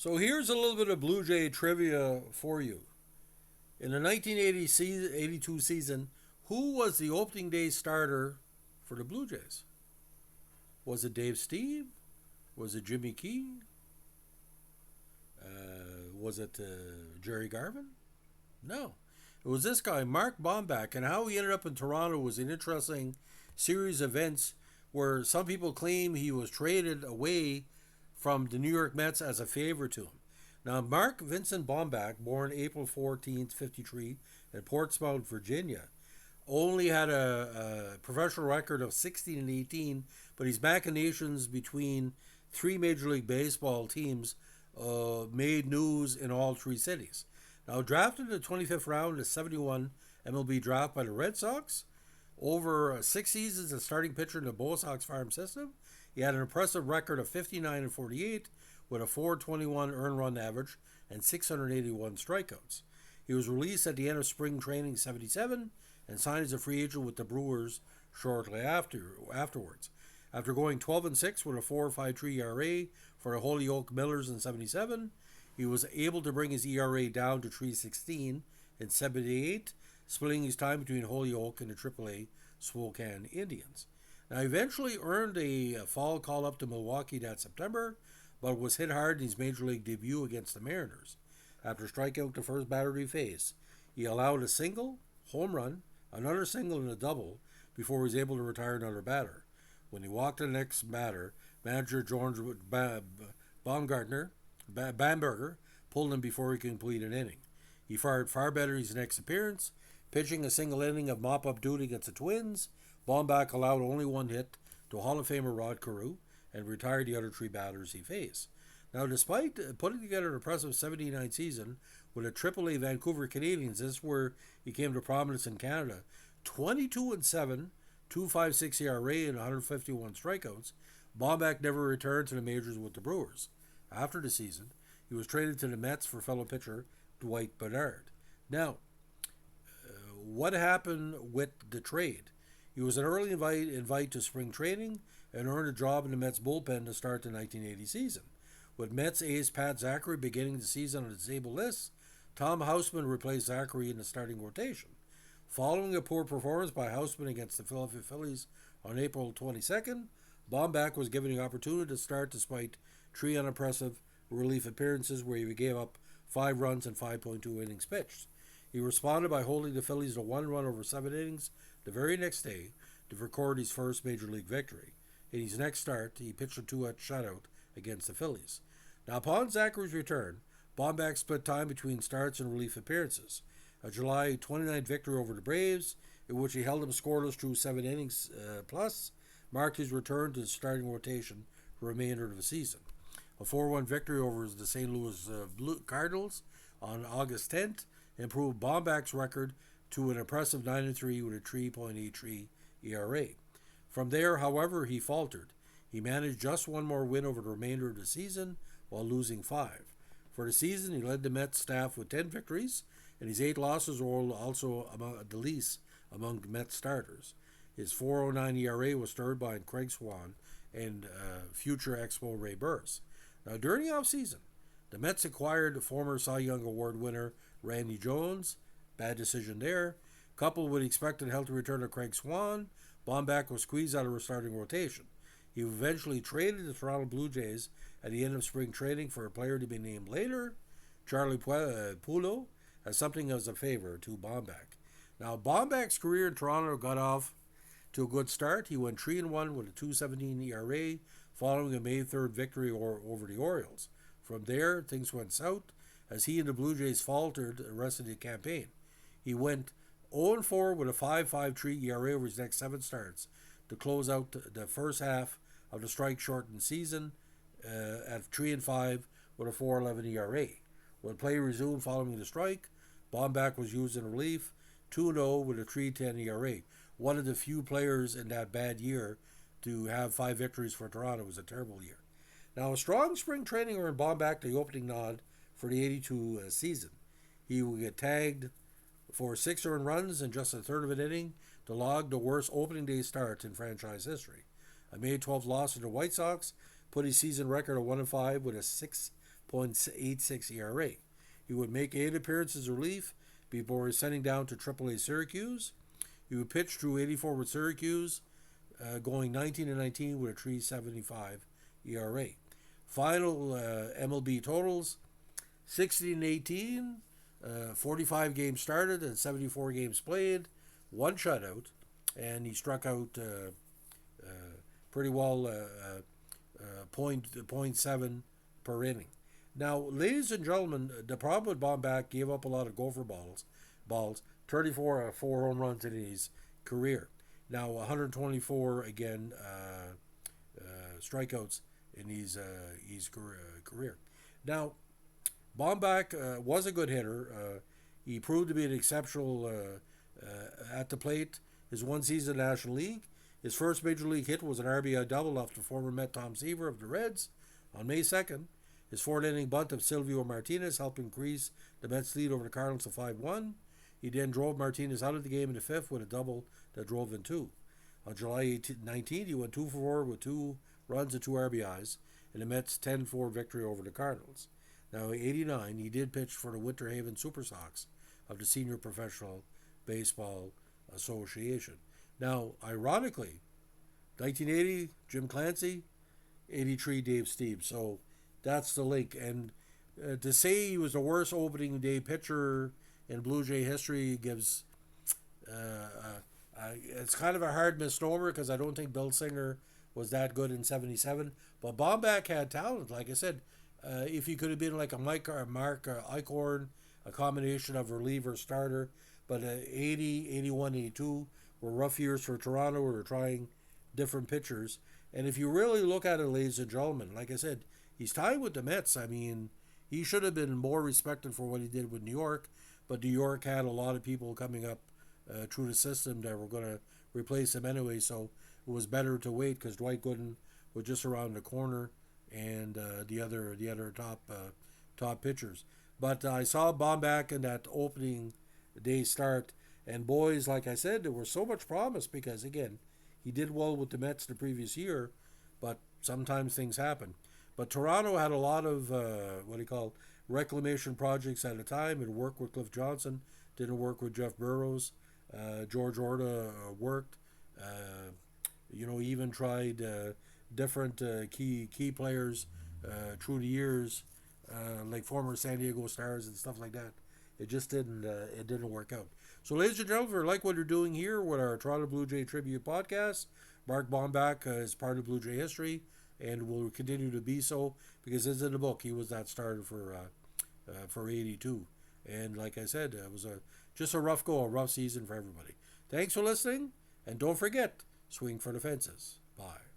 So here's a little bit of Blue Jay trivia for you. In the 1982 season, who was the opening day starter for the Blue Jays? Was it Dave Steve? Was it Jimmy Key? Was it Jerry Garvin? No. It was this guy, Mark Bomback, and how he ended up in Toronto was an interesting series of events where some people claim he was traded away from the New York Mets as a favor to him. Now, Mark Vincent Bomback, born April 14th, 53, in Portsmouth, Virginia, only had a professional record of 16 and 18, but his machinations between three Major League Baseball teams made news in all three cities. Now, drafted in the 25th round as 71 MLB draft by the Red Sox, over 6 seasons as starting pitcher in the Bo Sox farm system, he had an impressive record of 59 and 48 with a 421 earned run average and 681 strikeouts. He was released at the end of spring training 77 and signed as a free agent with the Brewers shortly afterwards. After going 12 and 6 with a 4.53 ERA for the Holyoke Millers in 77, he was able to bring his ERA down to 3.16 in 78, splitting his time between Holyoke and the AAA Spokane Indians. Now, he eventually earned a fall call up to Milwaukee that September, but was hit hard in his major league debut against the Mariners. After striking out the first batter he faced, he allowed a single, home run, another single, and a double before he was able to retire another batter. When he walked the next batter, manager George Bamberger pulled him before he could complete an inning. He fired far better in his next appearance, pitching a single inning of mop-up duty against the Twins. Bomback allowed only one hit to Hall of Famer Rod Carew and retired the other three batters he faced. Now, despite putting together an impressive 79 season with the AAA Vancouver Canadians, this is where he came to prominence in Canada. 22 and 7, 2.56 ERA, and 151 strikeouts. Bomback never returned to the majors with the Brewers. After the season, he was traded to the Mets for fellow pitcher Dwight Bernard. Now, what happened with the trade? He was an early invite to spring training and earned a job in the Mets bullpen to start the 1980 season. With Mets ace Pat Zachary beginning the season on the disabled list, Tom Houseman replaced Zachary in the starting rotation. Following a poor performance by Houseman against the Philadelphia Phillies on April 22nd, Bomback was given the opportunity to start despite three unimpressive relief appearances where he gave up 5 runs and 5.2 innings pitched. He responded by holding the Phillies to 1 run over 7 innings the very next day to record his first major league victory. In his next start, he pitched a 2-out shutout against the Phillies. Now, upon Zachary's return, Bomback split time between starts and relief appearances. A July 29th victory over the Braves, in which he held them scoreless through 7 innings plus, marked his return to the starting rotation for the remainder of the season. A 4-1 victory over the St. Louis Cardinals on August 10th improved Bomback's record to an impressive 9-3 with a 3.83 ERA. From there, however, he faltered. He managed just one more win over the remainder of the season while losing 5. For the season, he led the Mets staff with 10 victories, and his 8 losses were also among the least among the Mets starters. His 4.09 ERA was stirred by Craig Swan and future Expo Ray Burris. Now, during the offseason, the Mets acquired former Cy Young Award winner Randy Jones. Bad decision there. Coupled with the expected healthy return of Craig Swan, Bomback was squeezed out of his starting rotation. He eventually traded the Toronto Blue Jays at the end of spring training for a player to be named later, Charlie Pulo, as something as a favor to Bomback. Now, Bomback's career in Toronto got off to a good start. He went 3-1 with a 2.17 ERA following a May 3rd victory over the Orioles. From there, things went south as he and the Blue Jays faltered the rest of the campaign. He went 0-4 with a 5.53 ERA over his next 7 starts to close out the first half of the strike-shortened season at 3-5 with a 4.11 ERA. When play resumed following the strike, Bomback was used in relief, 2-0 with a 3.10 ERA. One of the few players in that bad year to have 5 victories for Toronto. It was a terrible year. Now, a strong spring training earned Bomback the opening nod for the 82 season. He would get tagged for 6 earned runs in just a third of an inning to log the worst opening day start in franchise history. A May 12th loss to the White Sox put his season record at 1-5 with a .86 ERA. He would make 8 appearances relief before sending down to AAA Syracuse. He would pitch through 84 with Syracuse, going 19-19 with a 3.75 ERA. Final MLB totals: 16-18, 45 games started and 74 games played, 1 shutout, and he struck out pretty well, 0.7 per inning. Now, ladies and gentlemen, the problem with Bomback, gave up a lot of gopher balls, 34 4 home runs in his career. Now, 124 again strikeouts in his career. Now, Bomback was a good hitter. He proved to be an exceptional at the plate. His one season in the National League. His first major league hit was an RBI double off the former Met Tom Seaver of the Reds on May 2nd. His 4th-inning bunt of Silvio Martinez helped increase the Mets' lead over the Cardinals to 5-1. He then drove Martinez out of the game in the 5th with a double that drove in 2. On July 19th, he went 2 for 4 with 2 runs and 2 RBIs in the Mets' 10-4 victory over the Cardinals. Now, in '89, he did pitch for the Winter Haven Super Sox of the Senior Professional Baseball Association. Now, ironically, 1980, Jim Clancy, 83, Dave Steeb. So that's the link. And to say he was the worst opening day pitcher in Blue Jay history gives... it's kind of a hard misnomer because I don't think Bill Singer was that good in '77. But Bomback had talent, like I said. If he could have been like a Mark Eichhorn, a combination of reliever starter, but 80, 81, 82 were rough years for Toronto. We were trying different pitchers. And if you really look at it, ladies and gentlemen, like I said, he's tied with the Mets. I mean, he should have been more respected for what he did with New York, but New York had a lot of people coming up through the system that were going to replace him anyway, so it was better to wait because Dwight Gooden was just around the corner and the other top pitchers. But I saw Bomback in that opening day start, and boys, like I said, there was so much promise because, again, he did well with the Mets the previous year, but sometimes things happen. But Toronto had a lot of, reclamation projects at a time. It worked with Cliff Johnson, didn't work with Jeff Burrows. George Orta worked. Even tried different key players through the years, like former San Diego Stars and stuff like that. It just didn't work out. So, ladies and gentlemen, if you like what you're doing here with our Toronto Blue Jay Tribute podcast, Mark Bomback is part of Blue Jay history and will continue to be so because it's in the book. He was that starter for 82. And like I said, it was just a rough season for everybody. Thanks for listening, and don't forget, swing for the fences. Bye.